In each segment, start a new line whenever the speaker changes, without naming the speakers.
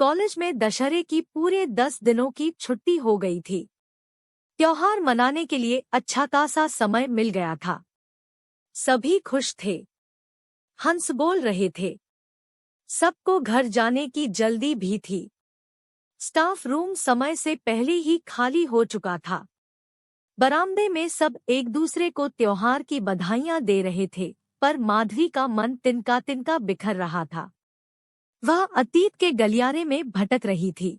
College में दशहरे की पूरे 10 दिनों की छुट्टी हो गई थी। त्योहार मनाने के लिए अच्छा खासा समय मिल गया था। सभी खुश थे, हंस बोल रहे थे। सबको घर जाने की जल्दी भी थी। स्टाफ रूम समय से पहले ही खाली हो चुका था। बरामदे में सब एक दूसरे को त्योहार की बधाइयां दे रहे थे, पर माधवी का मन तिनका तिनका बिखर रहा था। वह अतीत के गलियारे में भटक रही थी।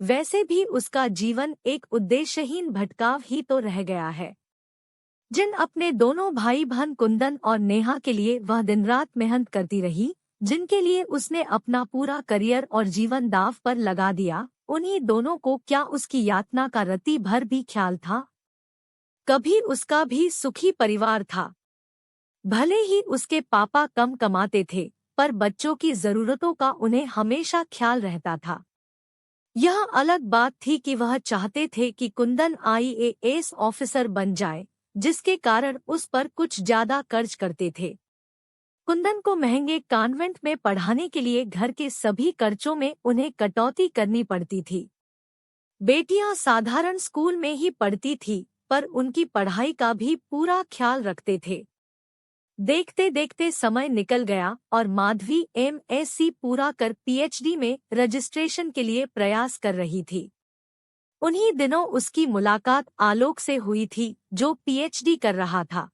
वैसे भी उसका जीवन एक उद्देश्यहीन भटकाव ही तो रह गया है। जिन अपने दोनों भाई बहन कुंदन और नेहा के लिए वह दिन रात मेहनत करती रही, जिनके लिए उसने अपना पूरा करियर और जीवन दांव पर लगा दिया, उन्हीं दोनों को क्या उसकी यातना का रत्ती भर भी ख्याल था? कभी उसका भी सुखी परिवार था। भले ही उसके पापा कम कमाते थे, पर बच्चों की जरूरतों का उन्हें हमेशा ख्याल रहता था। यह अलग बात थी कि वह चाहते थे कि कुंदन आईएएस ऑफिसर बन जाए, जिसके कारण उस पर कुछ ज्यादा कर्ज करते थे। कुंदन को महंगे कॉन्वेंट में पढ़ाने के लिए घर के सभी खर्चों में उन्हें कटौती करनी पड़ती थी। बेटियां साधारण स्कूल में ही पढ़ती थी, पर उनकी पढ़ाई का भी पूरा ख्याल रखते थे। देखते देखते समय निकल गया और माधवी एमएससी पूरा कर पीएचडी में रजिस्ट्रेशन के लिए प्रयास कर रही थी। उन्हीं दिनों उसकी मुलाकात आलोक से हुई थी, जो पीएचडी कर रहा था।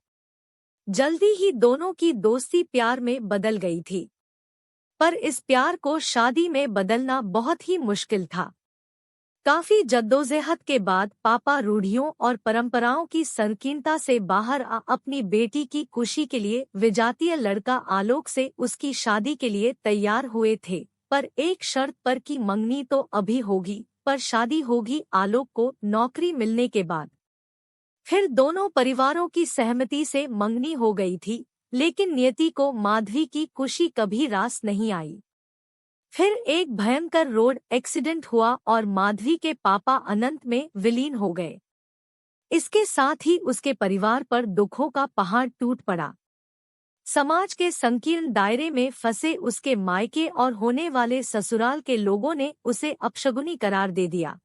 जल्दी ही दोनों की दोस्ती प्यार में बदल गई थी, पर इस प्यार को शादी में बदलना बहुत ही मुश्किल था। काफी जद्दोजहद के बाद पापा रूढ़ियों और परंपराओं की संकीर्णता से बाहर आ अपनी बेटी की खुशी के लिए विजातीय लड़का आलोक से उसकी शादी के लिए तैयार हुए थे, पर एक शर्त पर कि मंगनी तो अभी होगी, पर शादी होगी आलोक को नौकरी मिलने के बाद। फिर दोनों परिवारों की सहमति से मंगनी हो गई थी, लेकिन नियति को माधवी की खुशी कभी रास नहीं आई। फिर एक भयंकर रोड एक्सीडेंट हुआ और माधवी के पापा अनंत में विलीन हो गए। इसके साथ ही उसके परिवार पर दुखों का पहाड़ टूट पड़ा। समाज के संकीर्ण दायरे में फंसे उसके मायके और होने वाले ससुराल के लोगों ने उसे अपशगुनी करार दे दिया।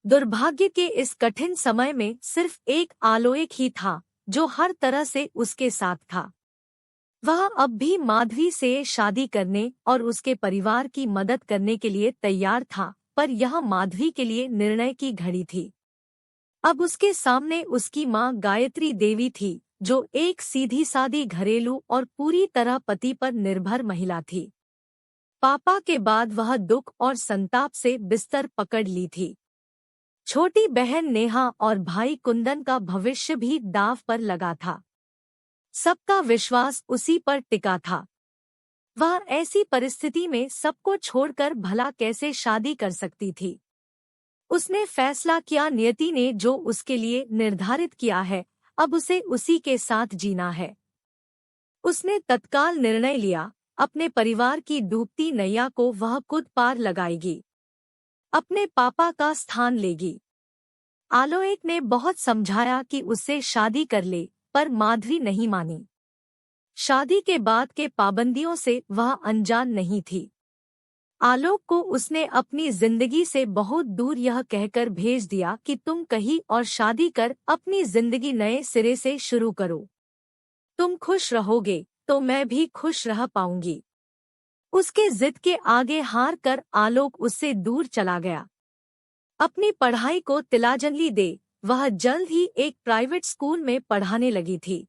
दुर्भाग्य के इस कठिन समय में सिर्फ एक आलोक ही था, जो हर तरह से उसके साथ था। वह अब भी माधवी से शादी करने और उसके परिवार की मदद करने के लिए तैयार था, पर यह माधवी के लिए निर्णय की घड़ी थी। अब उसके सामने उसकी मां गायत्री देवी थी, जो एक सीधी सादी घरेलू और पूरी तरह पति पर निर्भर महिला थी। पापा के बाद वह दुख और संताप से बिस्तर पकड़ ली थी। छोटी बहन नेहा और भाई कुंदन का भविष्य भी दांव पर लगा था। सबका विश्वास उसी पर टिका था। वह ऐसी परिस्थिति में सबको छोड़कर भला कैसे शादी कर सकती थी? उसने फैसला किया, नियति ने जो उसके लिए निर्धारित किया है, अब उसे उसी के साथ जीना है। उसने तत्काल निर्णय लिया, अपने परिवार की डूबती नैया को वह खुद पार लगाएगी, अपने पापा का स्थान लेगी। आलोक ने बहुत समझाया कि उससे शादी कर ले, पर माधवी नहीं मानी। शादी के बाद के पाबंदियों से वह अनजान नहीं थी। आलोक को उसने अपनी जिंदगी से बहुत दूर यह कहकर भेज दिया कि तुम कहीं और शादी कर अपनी जिंदगी नए सिरे से शुरू करो। तुम खुश रहोगे तो मैं भी खुश रह पाऊंगी। उसके जिद के आगे हार कर आलोक उससे दूर चला गया। अपनी पढ़ाई को तिलांजलि दे वह जल्द ही एक प्राइवेट स्कूल में पढ़ाने लगी थी।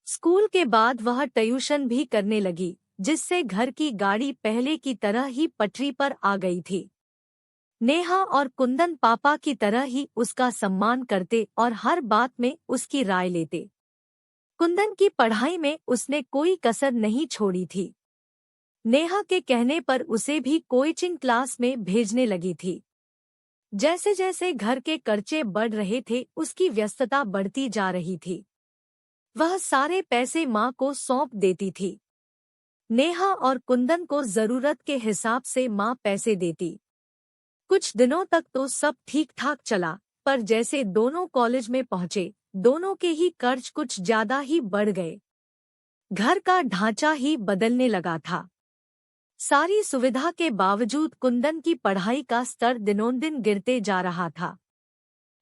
स्कूल के बाद वह ट्यूशन भी करने लगी, जिससे घर की गाड़ी पहले की तरह ही पटरी पर आ गई थी। नेहा और कुंदन पापा की तरह ही उसका सम्मान करते और हर बात में उसकी राय लेते। कुंदन की पढ़ाई में उसने कोई कसर नहीं छोड़ी थी। नेहा के कहने पर उसे भी कोचिंग क्लास में भेजने लगी थी। जैसे जैसे घर के खर्चे बढ़ रहे थे, उसकी व्यस्तता बढ़ती जा रही थी। वह सारे पैसे मां को सौंप देती थी। नेहा और कुंदन को जरूरत के हिसाब से मां पैसे देती। कुछ दिनों तक तो सब ठीक ठाक चला, पर जैसे दोनों कॉलेज में पहुंचे, दोनों के ही कर्ज कुछ ज्यादा ही बढ़ गए। घर का ढांचा ही बदलने लगा था। सारी सुविधा के बावजूद कुंदन की पढ़ाई का स्तर दिनोंदिन गिरते जा रहा था।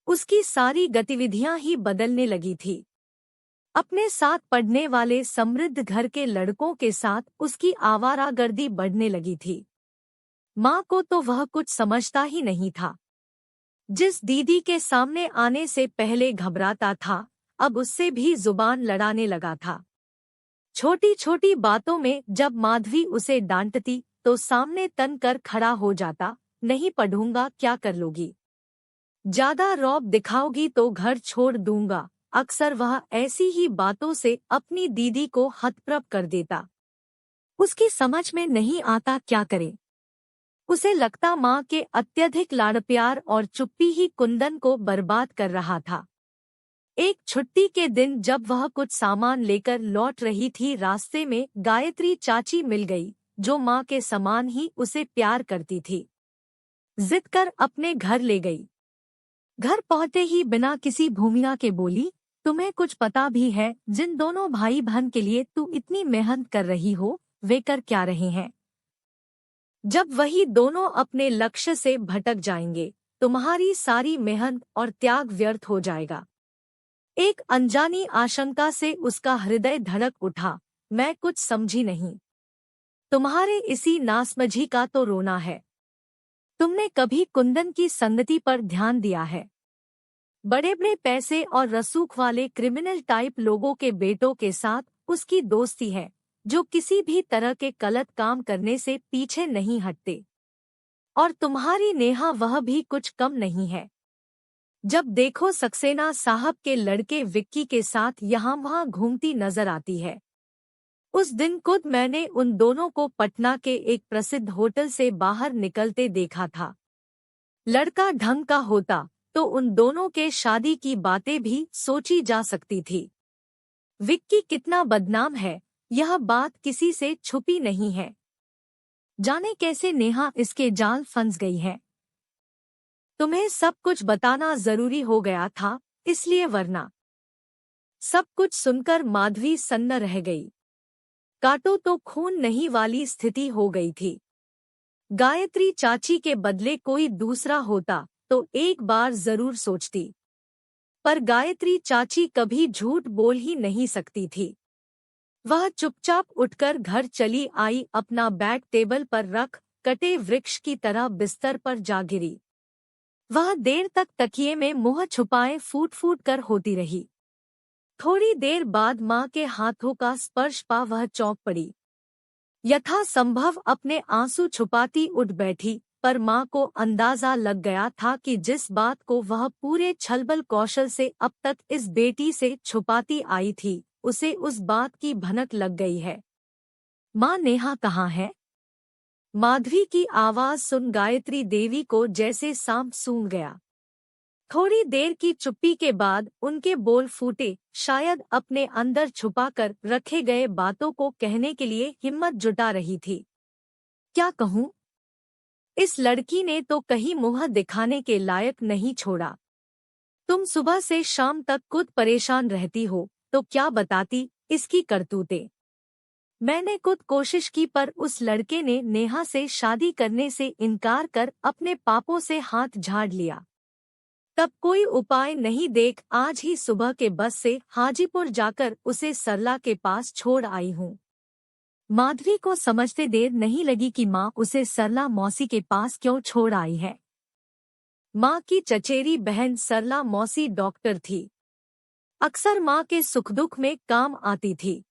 उसकी सारी गतिविधियां ही बदलने लगी थी। अपने साथ पढ़ने वाले समृद्ध घर के लड़कों के साथ उसकी आवारागर्दी बढ़ने लगी थी। माँ को तो वह कुछ समझता ही नहीं था। जिस दीदी के सामने आने से पहले घबराता था, अब उससे भी जुबान लड़ाने लगा था। छोटी छोटी बातों में जब माधवी उसे डांटती तो सामने तन कर खड़ा हो जाता। नहीं पढ़ूंगा क्या कर लोगी? ज्यादा रौब दिखाओगी तो घर छोड़ दूंगा। अक्सर वह ऐसी ही बातों से अपनी दीदी को हतप्रभ कर देता। उसकी समझ में नहीं आता क्या करे। उसे लगता माँ के अत्यधिक लाड़ प्यार और चुप्पी ही कुंदन को बर्बाद कर रहा था। एक छुट्टी के दिन जब वह कुछ सामान लेकर लौट रही थी, रास्ते में गायत्री चाची मिल गई, जो माँ के समान ही उसे प्यार करती थी। जिद कर अपने घर ले गई। घर पहुंचते ही बिना किसी भूमिका के बोली, तुम्हें कुछ पता भी है जिन दोनों भाई बहन के लिए तू इतनी मेहनत कर रही हो, वे कर क्या रहे हैं? जब वही दोनों अपने लक्ष्य से भटक जाएंगे, तुम्हारी सारी मेहनत और त्याग व्यर्थ हो जाएगा। एक अनजानी आशंका से उसका हृदय धड़क उठा। मैं कुछ समझी नहीं। तुम्हारे इसी नासमझी का तो रोना है। तुमने कभी कुंदन की संगति पर ध्यान दिया है? बड़े बड़े पैसे और रसूख वाले क्रिमिनल टाइप लोगों के बेटों के साथ उसकी दोस्ती है, जो किसी भी तरह के गलत काम करने से पीछे नहीं हटते। और तुम्हारी नेहा वह भी कुछ कम नहीं है। जब देखो सक्सेना साहब के लड़के विक्की के साथ यहाँ वहाँ घूमती नजर आती है। उस दिन खुद मैंने उन दोनों को पटना के एक प्रसिद्ध होटल से बाहर निकलते देखा था। लड़का ढंग का होता तो उन दोनों के शादी की बातें भी सोची जा सकती थी। विक्की कितना बदनाम है, यह बात किसी से छुपी नहीं है। जाने कैसे नेहा इसके जाल फंस गई है। तुम्हें सब कुछ बताना जरूरी हो गया था, इसलिए वरना। सब कुछ सुनकर माधवी सन्न रह गई। काटो तो खून नहीं वाली स्थिति हो गई थी। गायत्री चाची के बदले कोई दूसरा होता तो एक बार जरूर सोचती, पर गायत्री चाची कभी झूठ बोल ही नहीं सकती थी। वह चुपचाप उठकर घर चली आई, अपना बैग टेबल पर रख कटे वृक्ष की तरह बिस्तर पर जा गिरी। वह देर तक तकिए में मुंह छुपाए फूट फूट कर होती रही। थोड़ी देर बाद माँ के हाथों का स्पर्श पा वह चौंक पड़ी। यथासंभव अपने आंसू छुपाती उठ बैठी, पर माँ को अंदाजा लग गया था कि जिस बात को वह पूरे छलबल कौशल से अब तक इस बेटी से छुपाती आई थी, उसे उस बात की भनक लग गई है। माँ नेहा कहाँ है? माधवी की आवाज सुन गायत्री देवी को जैसे सांप सूंघ गया। थोड़ी देर की चुप्पी के बाद उनके बोल फूटे, शायद अपने अंदर छुपाकर रखे गए बातों को कहने के लिए हिम्मत जुटा रही थी। क्या कहूँ? इस लड़की ने तो कहीं मुंह दिखाने के लायक नहीं छोड़ा। तुम सुबह से शाम तक खुद परेशान रहती हो, तो क्या बताती इसकी करतूतें। मैंने खुद कोशिश की, पर उस लड़के ने नेहा से शादी करने से इनकार कर अपने पापों से हाथ झाड़ लिया। तब कोई उपाय नहीं देख आज ही सुबह के बस से हाजीपुर जाकर उसे सरला के पास छोड़ आई हूँ। माधवी को समझते देर नहीं लगी कि माँ उसे सरला मौसी के पास क्यों छोड़ आई है। माँ की चचेरी बहन सरला मौसी डॉक्टर थी। अक्सर माँ के सुख दुख में काम आती थी।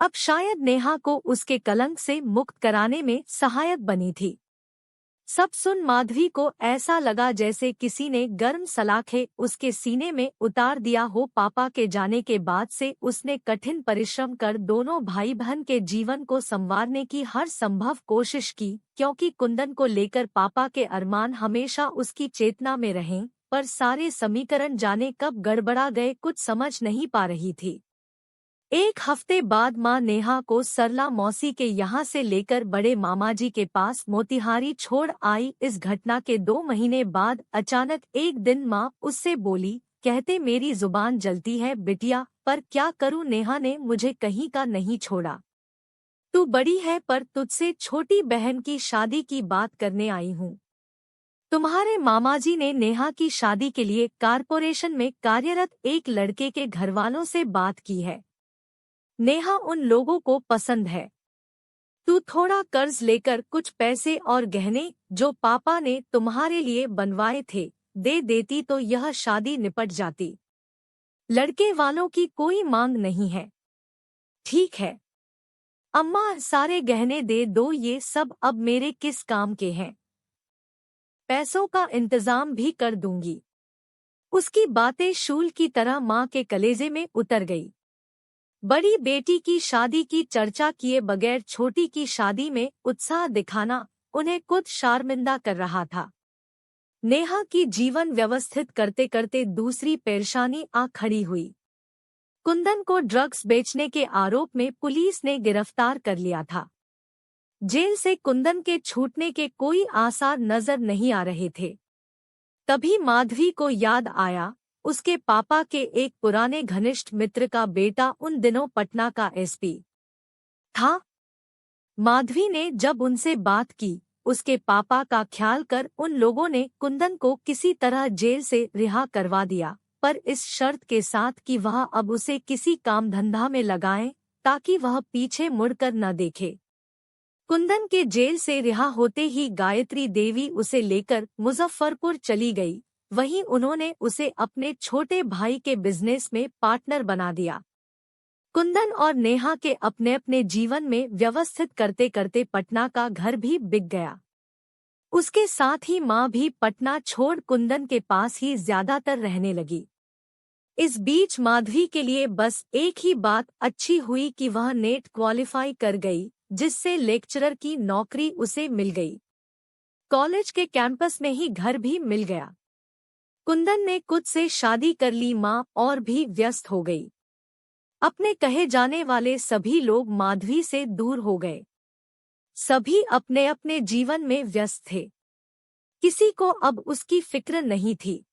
अब शायद नेहा को उसके कलंक से मुक्त कराने में सहायक बनी थी। सब सुन माधवी को ऐसा लगा जैसे किसी ने गर्म सलाखे उसके सीने में उतार दिया हो। पापा के जाने के बाद से उसने कठिन परिश्रम कर दोनों भाई बहन के जीवन को संवारने की हर संभव कोशिश की, क्योंकि कुंदन को लेकर पापा के अरमान हमेशा उसकी चेतना में रहें, पर सारे समीकरण जाने कब गड़बड़ा गए कुछ समझ नहीं पा रही थी। एक हफ्ते बाद माँ नेहा को सरला मौसी के यहाँ से लेकर बड़े मामाजी के पास मोतिहारी छोड़ आई। इस घटना के 2 महीने बाद अचानक एक दिन माँ उससे बोली, कहते मेरी जुबान जलती है बिटिया, पर क्या करूँ, नेहा ने मुझे कहीं का नहीं छोड़ा। तू बड़ी है पर तुझसे छोटी बहन की शादी की बात करने आई हूँ। तुम्हारे मामाजी ने नेहा की शादी के लिए कारपोरेशन में कार्यरत एक लड़के के घरवालों से बात की है। नेहा उन लोगों को पसंद है। तू थोड़ा कर्ज लेकर कुछ पैसे और गहने जो पापा ने तुम्हारे लिए बनवाए थे दे देती तो यह शादी निपट जाती। लड़के वालों की कोई मांग नहीं है। ठीक है अम्मा, सारे गहने दे दो, ये सब अब मेरे किस काम के हैं। पैसों का इंतजाम भी कर दूंगी। उसकी बातें शूल की तरह माँ के कलेजे में उतर गई। बड़ी बेटी की शादी की चर्चा किए बगैर छोटी की शादी में उत्साह दिखाना उन्हें खुद शर्मिंदा कर रहा था। नेहा की जीवन व्यवस्थित करते करते दूसरी परेशानी आ खड़ी हुई। कुंदन को ड्रग्स बेचने के आरोप में पुलिस ने गिरफ्तार कर लिया था। जेल से कुंदन के छूटने के कोई आसार नजर नहीं आ रहे थे। तभी माधवी को याद आया, उसके पापा के एक पुराने घनिष्ठ मित्र का बेटा उन दिनों पटना का एसपी था। माधवी ने जब उनसे बात की, उसके पापा का ख्याल कर उन लोगों ने कुंदन को किसी तरह जेल से रिहा करवा दिया, पर इस शर्त के साथ कि वह अब उसे किसी काम धंधा में लगाएं ताकि वह पीछे मुड़कर न देखे। कुंदन के जेल से रिहा होते ही गायत्री देवी उसे लेकर मुजफ्फरपुर चली गई। वहीं उन्होंने उसे अपने छोटे भाई के बिजनेस में पार्टनर बना दिया। कुंदन और नेहा के अपने अपने जीवन में व्यवस्थित करते करते पटना का घर भी बिक गया। उसके साथ ही माँ भी पटना छोड़ कुंदन के पास ही ज्यादातर रहने लगी। इस बीच माधवी के लिए बस एक ही बात अच्छी हुई कि वह नेट क्वालिफाई कर गई, जिससे लेक्चरर की नौकरी उसे मिल गई। कॉलेज के कैंपस में ही घर भी मिल गया। कुंदन ने खुद से शादी कर ली, माँ और भी व्यस्त हो गई। अपने कहे जाने वाले सभी लोग माधवी से दूर हो गए। सभी अपने अपने जीवन में व्यस्त थे। किसी को अब उसकी फिक्र नहीं थी।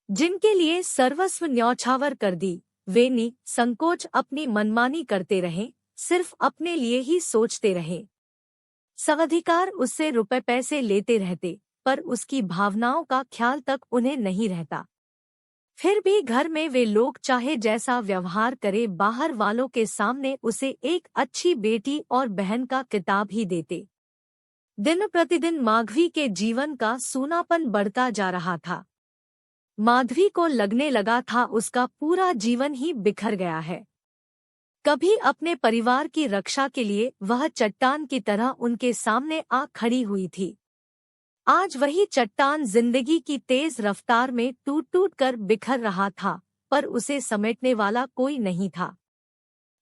जिनके लिए सर्वस्व न्यौछावर कर दी, वे संकोच अपनी मनमानी करते रहे, सिर्फ अपने लिए ही सोचते रहे। स्वाधिकार उससे रुपए पैसे लेते रहते, पर उसकी भावनाओं का ख्याल तक उन्हें नहीं रहता। फिर भी घर में वे लोग चाहे जैसा व्यवहार करे, बाहर वालों के सामने उसे एक अच्छी बेटी और बहन का किताब ही देते। दिन प्रतिदिन माधवी के जीवन का सूनापन बढ़ता जा रहा था। माधवी को लगने लगा था उसका पूरा जीवन ही बिखर गया है। कभी अपने परिवार की रक्षा के लिए वह चट्टान की तरह उनके सामने आ खड़ी हुई थी। आज वही चट्टान जिंदगी की तेज रफ्तार में टूट टूट कर बिखर रहा था, पर उसे समेटने वाला कोई नहीं था।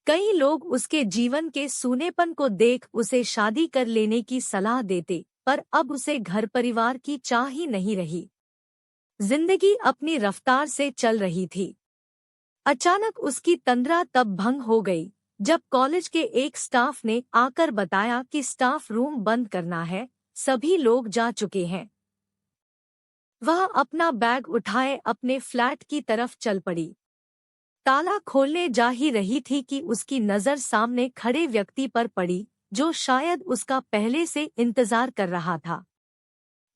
कई लोग उसके जीवन के सूनेपन को देख उसे शादी कर लेने की सलाह देते, पर अब उसे घर परिवार की चाह ही नहीं रही। जिंदगी अपनी रफ्तार से चल रही थी। अचानक उसकी तंद्रा तब भंग हो गई जब कॉलेज के एक स्टाफ ने आकर बताया कि स्टाफ रूम बंद करना है, सभी लोग जा चुके हैं। वह अपना बैग उठाए अपने फ्लैट की तरफ चल पड़ी। ताला खोलने जा ही रही थी कि उसकी नज़र सामने खड़े व्यक्ति पर पड़ी, जो शायद उसका पहले से इंतजार कर रहा था।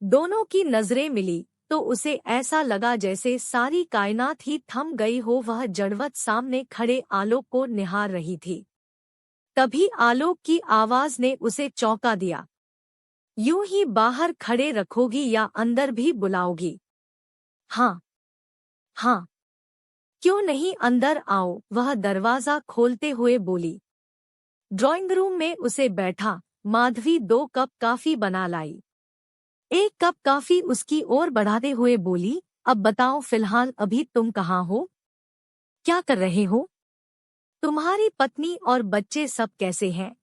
दोनों की नजरें मिली तो उसे ऐसा लगा जैसे सारी कायनात ही थम गई हो। वह जड़वत सामने खड़े आलोक को निहार रही थी। तभी आलोक की आवाज ने उसे चौंका दिया। यूं ही बाहर खड़े रखोगी या अंदर भी बुलाओगी? हाँ हाँ, क्यों नहीं, अंदर आओ, वह दरवाजा खोलते हुए बोली। ड्राइंग रूम में उसे बैठा माधवी 2 कप कॉफी बना लाई। एक कप कॉफी उसकी ओर बढ़ाते हुए बोली, अब बताओ फिलहाल अभी तुम कहाँ हो? क्या कर रहे हो? तुम्हारी पत्नी और बच्चे सब कैसे हैं?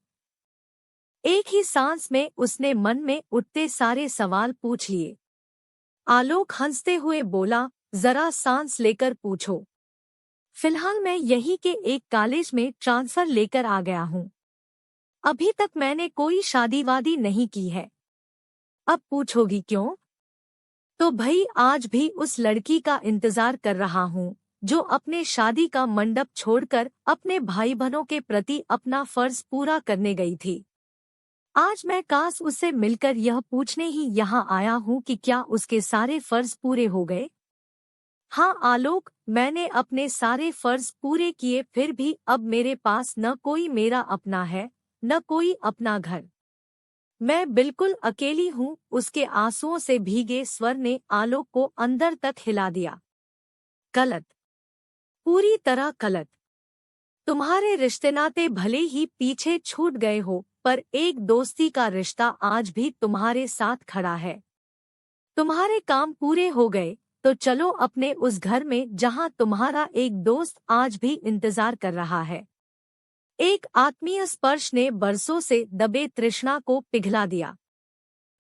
एक ही सांस में उसने मन में उठते सारे सवाल पूछ लिए। आलोक हंसते हुए बोला, जरा सांस लेकर पूछो। फिलहाल मैं यहीं के एक कॉलेज में ट्रांसफर लेकर आ गया हूँ। अभी तक मैंने कोई शादी वादी नहीं की है। अब पूछोगी क्यों? तो भाई आज भी उस लड़की का इंतजार कर रहा हूँ जो अपने शादी का मंडप छोड़कर अपने भाई बहनों के प्रति अपना फर्ज पूरा करने गई थी। आज मैं काश उससे मिलकर यह पूछने ही यहाँ आया हूँ कि क्या उसके सारे फर्ज पूरे हो गए। हाँ आलोक, मैंने अपने सारे फर्ज पूरे किए, फिर भी अब मेरे पास न कोई मेरा अपना है, न कोई अपना घर। मैं बिल्कुल अकेली हूँ। उसके आंसुओं से भीगे स्वर ने आलोक को अंदर तक हिला दिया। गलत, पूरी तरह गलत। तुम्हारे रिश्ते नाते भले ही पीछे छूट गए हो, पर एक दोस्ती का रिश्ता आज भी तुम्हारे साथ खड़ा है। तुम्हारे काम पूरे हो गए तो चलो अपने उस घर में जहां तुम्हारा एक दोस्त आज भी इंतजार कर रहा है। एक आत्मीय स्पर्श ने बरसों से दबे तृष्णा को पिघला दिया।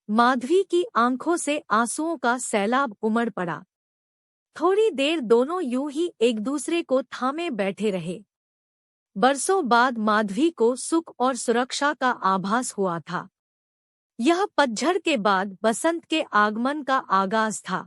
माधवी की आंखों से आंसुओं का सैलाब उमड़ पड़ा। थोड़ी देर दोनों यूं ही एक दूसरे को थामे बैठे रहे। बरसों बाद माधवी को सुख और सुरक्षा का आभास हुआ था। यह पतझड़ के बाद बसंत के आगमन का आगाज था।